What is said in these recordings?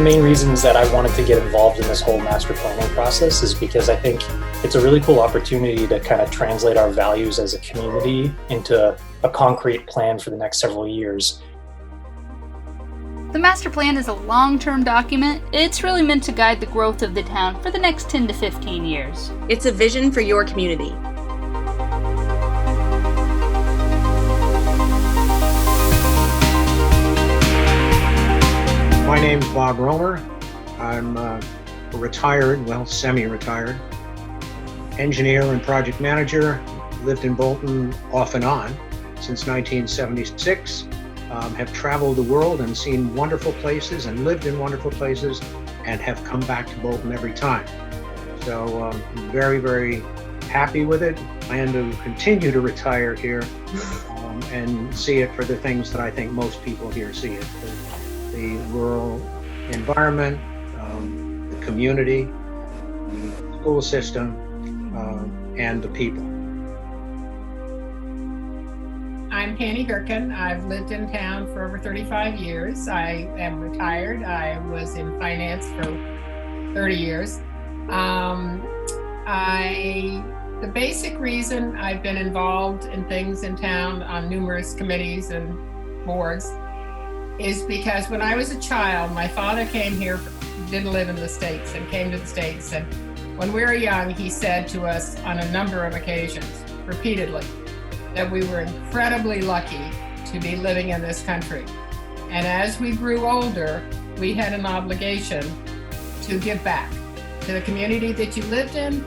main reasons that I wanted to get involved in this whole master planning process is because I think it's a really cool opportunity to kind of translate our values as a community into a concrete plan for the next several years. The master plan is a long-term document. It's really meant to guide the growth of the town for the next 10 to 15 years. It's a vision for your community. My name is Bob Romer. I'm a retired, semi-retired engineer and project manager. Lived in Bolton off and on since 1976. Have traveled the world and seen wonderful places and lived in wonderful places and have come back to Bolton every time. So very, very happy with it. Plan to continue to retire here and see it for the things that I think most people here see it. The rural environment, the community, the school system, and the people. I'm Gherkin. I've lived in town for over 35 years. I am retired. I was in finance for 30 years. The basic reason I've been involved in things in town on numerous committees and boards is because when I was a child, my father came here, didn't live in the States, and came to the States. And when we were young, he said to us on a number of occasions, repeatedly, that we were incredibly lucky to be living in this country. And as we grew older, we had an obligation to give back to the community that you lived in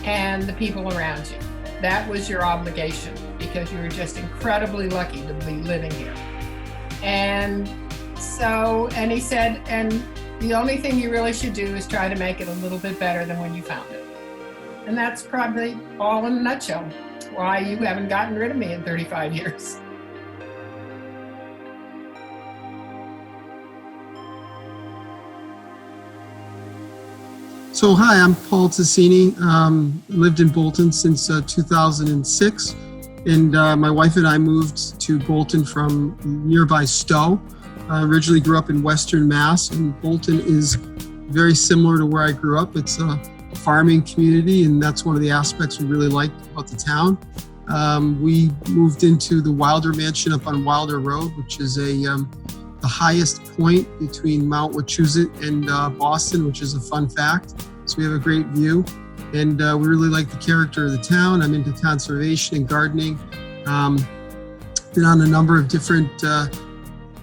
and the people around you. That was your obligation because you were just incredibly lucky to be living here. And he said, and the only thing you really should do is try to make it a little bit better than when you found it. And that's probably all in a nutshell why you haven't gotten rid of me in 35 years. So hi, I'm Paul Tasini. Lived in Bolton since 2006. And my wife and I moved to Bolton from nearby Stowe. I originally grew up in Western Mass, and Bolton is very similar to where I grew up. It's a farming community, and that's one of the aspects we really liked about the town. We moved into the Wilder Mansion up on Wilder Road, which is the highest point between Mount Wachusett and Boston, which is a fun fact. So we have a great view. And we really like the character of the town. I'm into conservation and gardening. Been on a number of different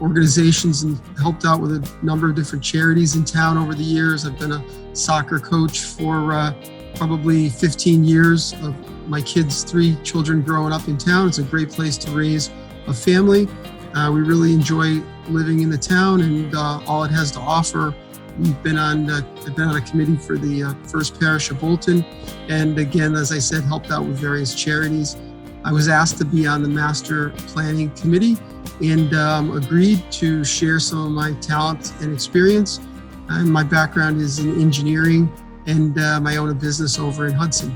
organizations and helped out with a number of different charities in town over the years. I've been a soccer coach for probably 15 years of my kids' 3 children growing up in town. It's a great place to raise a family. We really enjoy living in the town and all it has to offer. I've been on a committee for the First Parish of Bolton, and again, as I said, helped out with various charities. I was asked to be on the Master Planning Committee and agreed to share some of my talent and experience. My background is in engineering, and I own a business over in Hudson.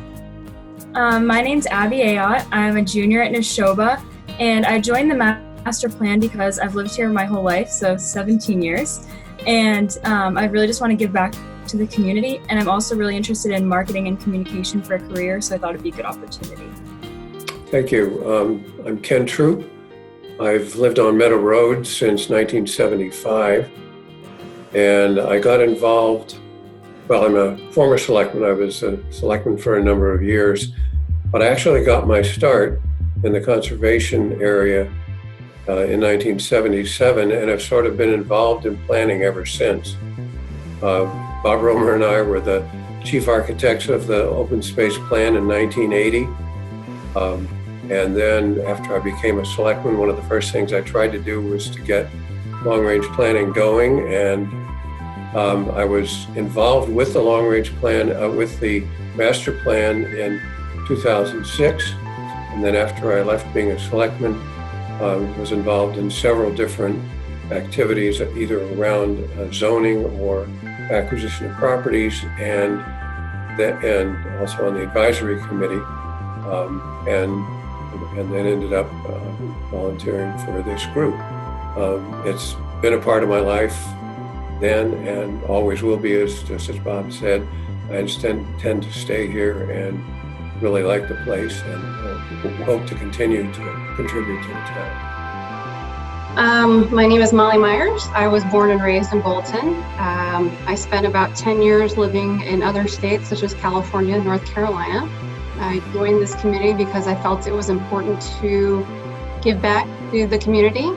My name's Abby Ayotte. I'm a junior at Neshoba, and I joined the Master Plan because I've lived here my whole life, so 17 years. And I really just want to give back to the community. And I'm also really interested in marketing and communication for a career, so I thought it'd be a good opportunity. Thank you. I'm Ken Troop. I've lived on Meadow Road since 1975. And I got involved, I'm a former selectman. I was a selectman for a number of years. But I actually got my start in the conservation area in 1977, and I've sort of been involved in planning ever since. Bob Romer and I were the chief architects of the open space plan in 1980. And then after I became a selectman, one of the first things I tried to do was to get long-range planning going. And I was involved with the long-range plan, with the master plan in 2006. And then after I left being a selectman, was involved in several different activities, either around zoning or acquisition of properties, and also on the advisory committee, and then ended up volunteering for this group. It's been a part of my life then and always will be, just as Bob said. I tend to stay here and really like the place, and hope to continue to contribute to the town. My name is Molly Myers. I was born and raised in Bolton. I spent about 10 years living in other states such as California and North Carolina. I joined this committee because I felt it was important to give back to the community.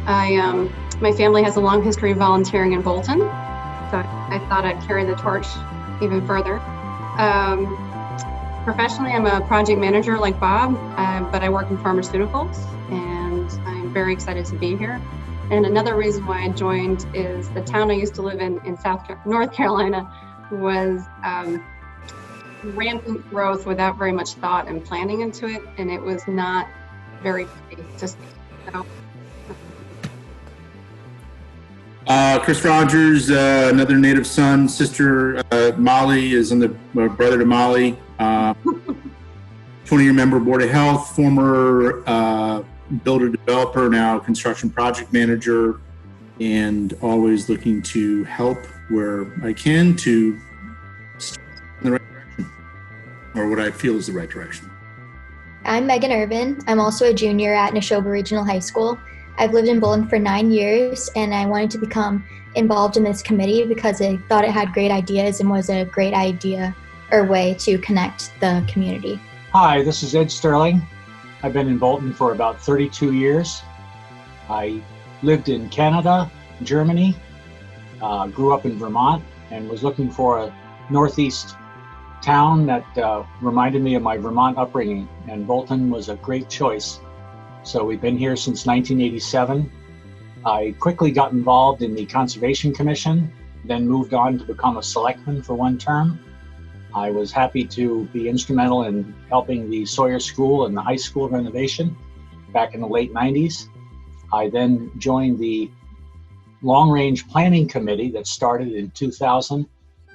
My family has a long history of volunteering in Bolton, so I thought I'd carry the torch even further. Professionally, I'm a project manager like Bob, but I work in pharmaceuticals, and I'm very excited to be here. And another reason why I joined is the town I used to live in North Carolina was rampant growth without very much thought and planning into it, and it was not very pretty to see. So, Chris Rogers, another native son. Sister Molly is brother to Molly. 20-year member of Board of Health, former builder developer, now construction project manager, and always looking to help where I can to start in the right direction, or what I feel is the right direction. I'm Megan Urban. I'm also a junior at Neshoba Regional High School. I've lived in Bolton for 9 years, and I wanted to become involved in this committee because I thought it had great ideas and was a great idea or way to connect the community. Hi, this is Ed Stirling. I've been in Bolton for about 32 years. I lived in Canada, Germany, grew up in Vermont, and was looking for a Northeast town that reminded me of my Vermont upbringing, and Bolton was a great choice. So we've been here since 1987. I quickly got involved in the Conservation Commission, then moved on to become a selectman for one term. I was happy to be instrumental in helping the Sawyer School and the high school renovation back in the late 90s. I then joined the Long Range Planning Committee that started in 2000,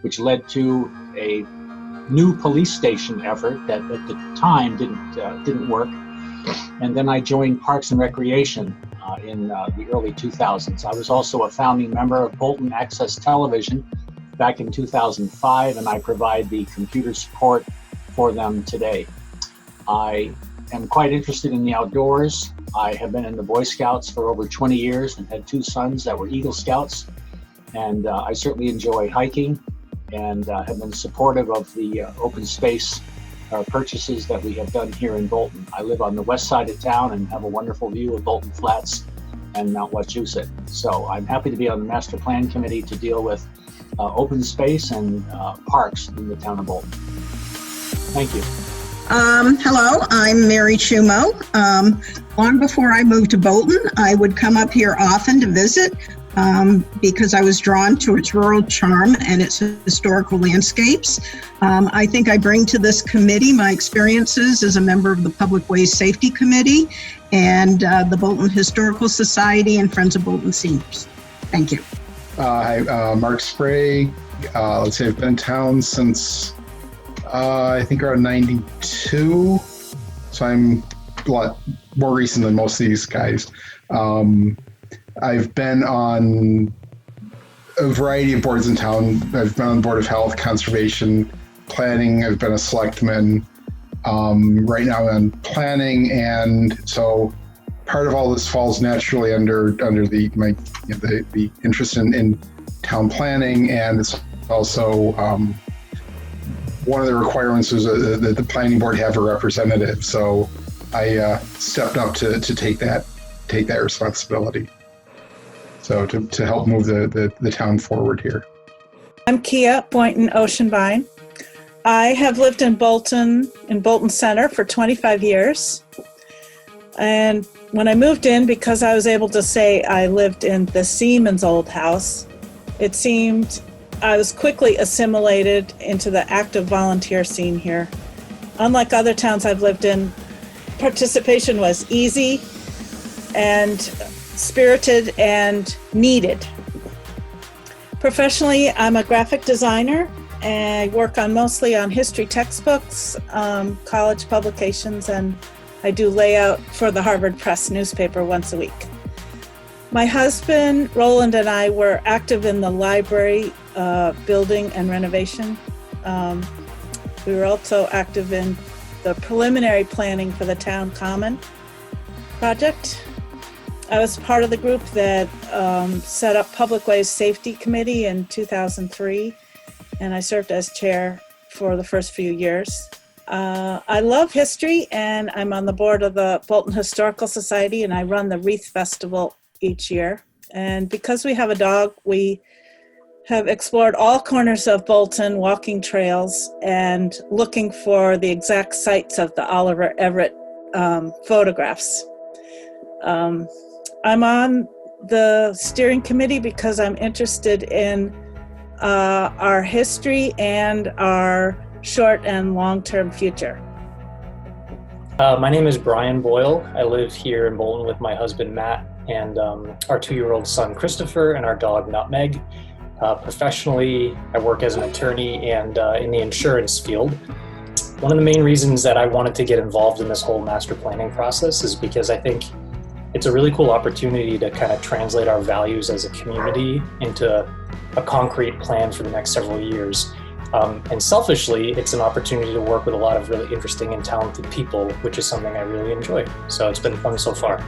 which led to a new police station effort that at the time didn't work. And then I joined Parks and Recreation in the early 2000s. I was also a founding member of Bolton Access Television back in 2005, and I provide the computer support for them today. I am quite interested in the outdoors. I have been in the Boy Scouts for over 20 years and had 2 sons that were Eagle Scouts. And I certainly enjoy hiking and have been supportive of the open space purchases that we have done here in Bolton. I live on the west side of town and have a wonderful view of Bolton Flats and Mount Wachusett. So I'm happy to be on the Master Plan Committee to deal with open space and parks in the town of Bolton. Thank you. Hello, I'm Mary Chumo. Long before I moved to Bolton, I would come up here often to visit because I was drawn to its rural charm and its historical landscapes. I think I bring to this committee my experiences as a member of the Public Ways Safety Committee and the Bolton Historical Society and Friends of Bolton Seniors. Thank you. Hi, Mark Sprague. Let's say I've been in town since I think around 92. So I'm a lot more recent than most of these guys. I've been on a variety of boards in town. I've been on the Board of Health, Conservation, Planning. I've been a selectman. Right now I'm on planning, and so part of all this falls naturally under the interest in town planning, and it's also one of the requirements is that the planning board have a representative. So I stepped up to take that responsibility. So to help move the town forward here. I'm Kia Boynton Oceanvine. I have lived in Bolton Center for 25 years. And when I moved in, because I was able to say I lived in the Siemens old house, it seemed I was quickly assimilated into the active volunteer scene here. Unlike other towns I've lived in, participation was easy and spirited and needed. Professionally, I'm a graphic designer and I work mostly on history textbooks, college publications, and I do layout for the Harvard Press newspaper once a week. My husband, Roland, and I were active in the library building and renovation. We were also active in the preliminary planning for the town common project. I was part of the group that set up Public Ways Safety Committee in 2003, and I served as chair for the first few years. I love history, and I'm on the board of the Bolton Historical Society, and I run the Wreath Festival each year. And because we have a dog, we have explored all corners of Bolton, walking trails, and looking for the exact sites of the Oliver Everett photographs. I'm on the steering committee because I'm interested in our history and our short and long-term future. My name is Brian Boyle. I live here in Bolton with my husband Matt and our 2-year-old son Christopher and our dog Nutmeg. Professionally, I work as an attorney and in the insurance field. One of the main reasons that I wanted to get involved in this whole master planning process is because I think it's a really cool opportunity to kind of translate our values as a community into a concrete plan for the next several years. And selfishly, it's an opportunity to work with a lot of really interesting and talented people, which is something I really enjoy. So it's been fun so far.